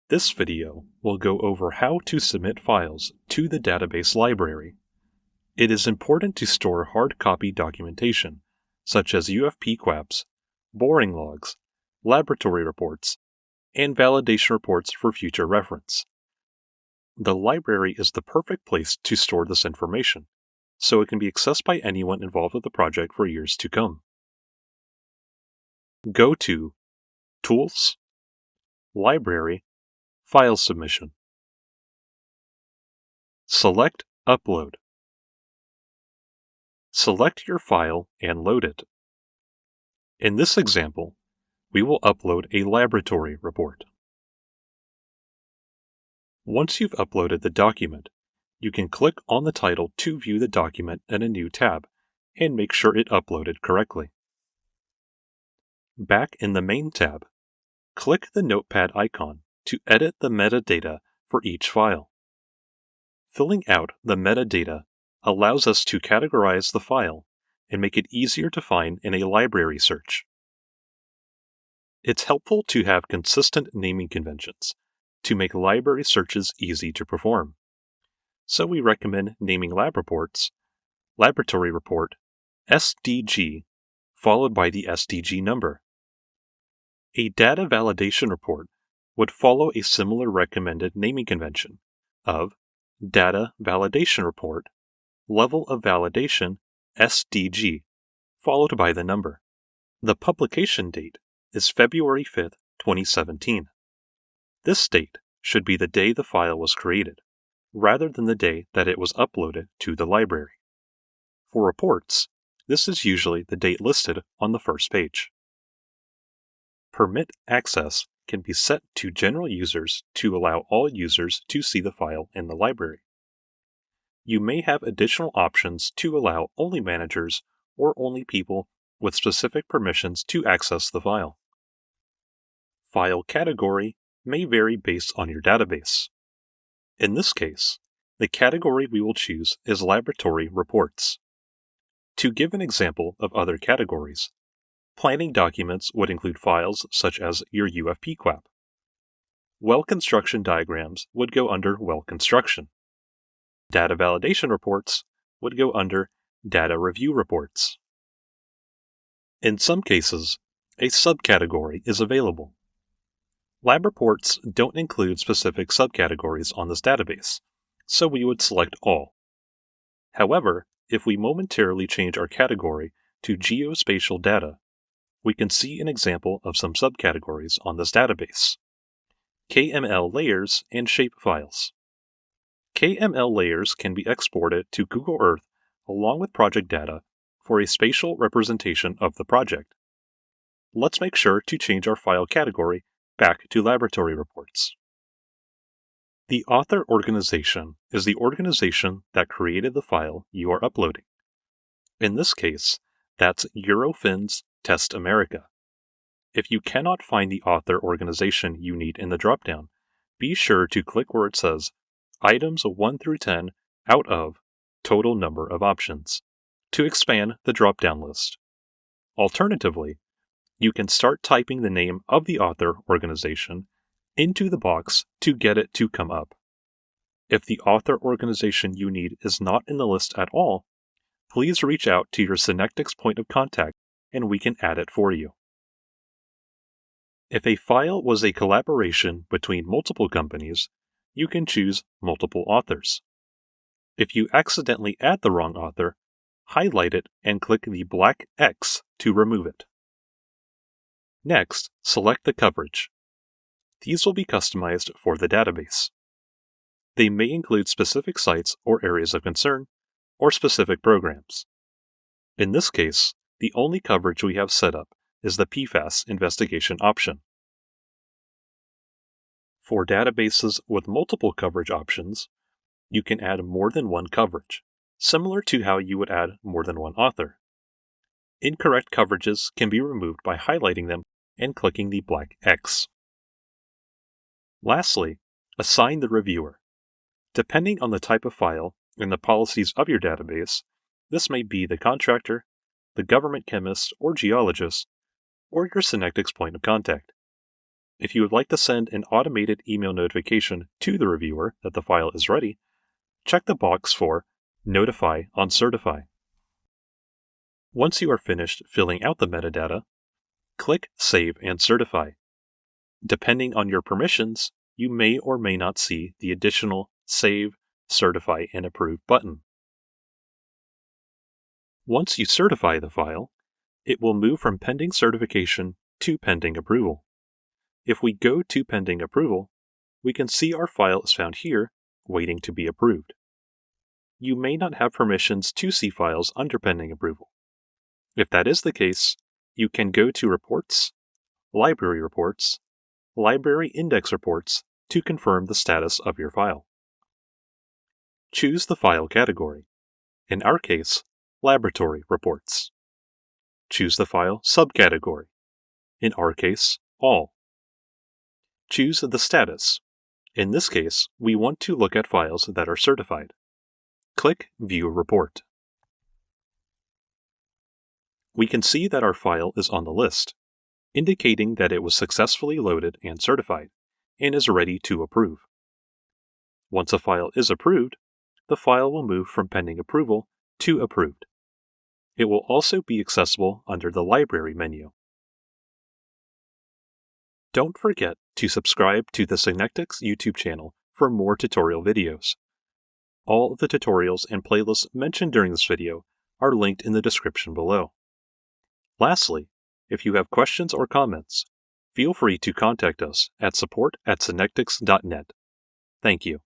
This video will go over how to submit files to the database library. It is important to store hard copy documentation, such as UFP QAPs, boring logs, laboratory reports, and validation reports for future reference. The library is the perfect place to store this information, so it can be accessed by anyone involved with the project for years to come. Go to Tools, Library, File Submission. Select Upload. Select your file and load it. In this example, we will upload a laboratory report. Once you've uploaded the document, you can click on the title to view the document in a new tab and make sure it uploaded correctly. Back in the Main tab, click the Notepad icon to edit the metadata for each file. Filling out the metadata allows us to categorize the file and make it easier to find in a library search. It's helpful to have consistent naming conventions to make library searches easy to perform. So we recommend naming lab reports, laboratory report, SDG, followed by the SDG number. A data validation report would follow a similar recommended naming convention of Data Validation Report, Level of Validation, SDG, followed by the number. The publication date is February 5th, 2017. This date should be the day the file was created, rather than the day that it was uploaded to the library. For reports, this is usually the date listed on the first page. Permit access can be set to general users to allow all users to see the file in the library. You may have additional options to allow only managers or only people with specific permissions to access the file. File category may vary based on your database. In this case, the category we will choose is Laboratory Reports. To give an example of other categories, planning documents would include files such as your UFP QAP. Well construction diagrams would go under Well Construction. Data validation reports would go under Data Review Reports. In some cases, a subcategory is available. Lab reports don't include specific subcategories on this database, so we would select All. However, if we momentarily change our category to Geospatial Data, we can see an example of some subcategories on this database: KML layers and shape files. KML layers can be exported to Google Earth along with project data for a spatial representation of the project. Let's make sure to change our file category back to Laboratory Reports. The author organization is the organization that created the file you are uploading. In this case, that's Eurofins Test America. If you cannot find the author organization you need in the dropdown, be sure to click where it says Items 1 through 10 out of Total Number of Options to expand the dropdown list. Alternatively, you can start typing the name of the author organization into the box to get it to come up. If the author organization you need is not in the list at all, please reach out to your Synectics point of contact and we can add it for you. If a file was a collaboration between multiple companies, you can choose Multiple Authors. If you accidentally add the wrong author, highlight it and click the black X to remove it. Next, select the coverage. These will be customized for the database. They may include specific sites or areas of concern, or specific programs. In this case, the only coverage we have set up is the PFAS investigation option. For databases with multiple coverage options, you can add more than one coverage, similar to how you would add more than one author. Incorrect coverages can be removed by highlighting them and clicking the black X. Lastly, assign the reviewer. Depending on the type of file and the policies of your database, this may be the contractor, the government chemist or geologist, or your Synectics point of contact. If you would like to send an automated email notification to the reviewer that the file is ready, check the box for Notify on Certify. Once you are finished filling out the metadata, click Save and Certify. Depending on your permissions, you may or may not see the additional Save, Certify, and Approve button. Once you certify the file, it will move from pending certification to pending approval. If we go to pending approval, we can see our file is found here, waiting to be approved. You may not have permissions to see files under pending approval. If that is the case, you can go to Reports, Library Reports, Library Index Reports to confirm the status of your file. Choose the file category. In our case, Laboratory Reports. Choose the file subcategory. In our case, All. Choose the status. In this case, we want to look at files that are certified. Click View Report. We can see that our file is on the list, indicating that it was successfully loaded and certified, and is ready to approve. Once a file is approved, the file will move from pending approval to approved. It will also be accessible under the Library menu. Don't forget to subscribe to the Synectics YouTube channel for more tutorial videos. All of the tutorials and playlists mentioned during this video are linked in the description below. Lastly, if you have questions or comments, feel free to contact us at support@synectics.net. Thank you.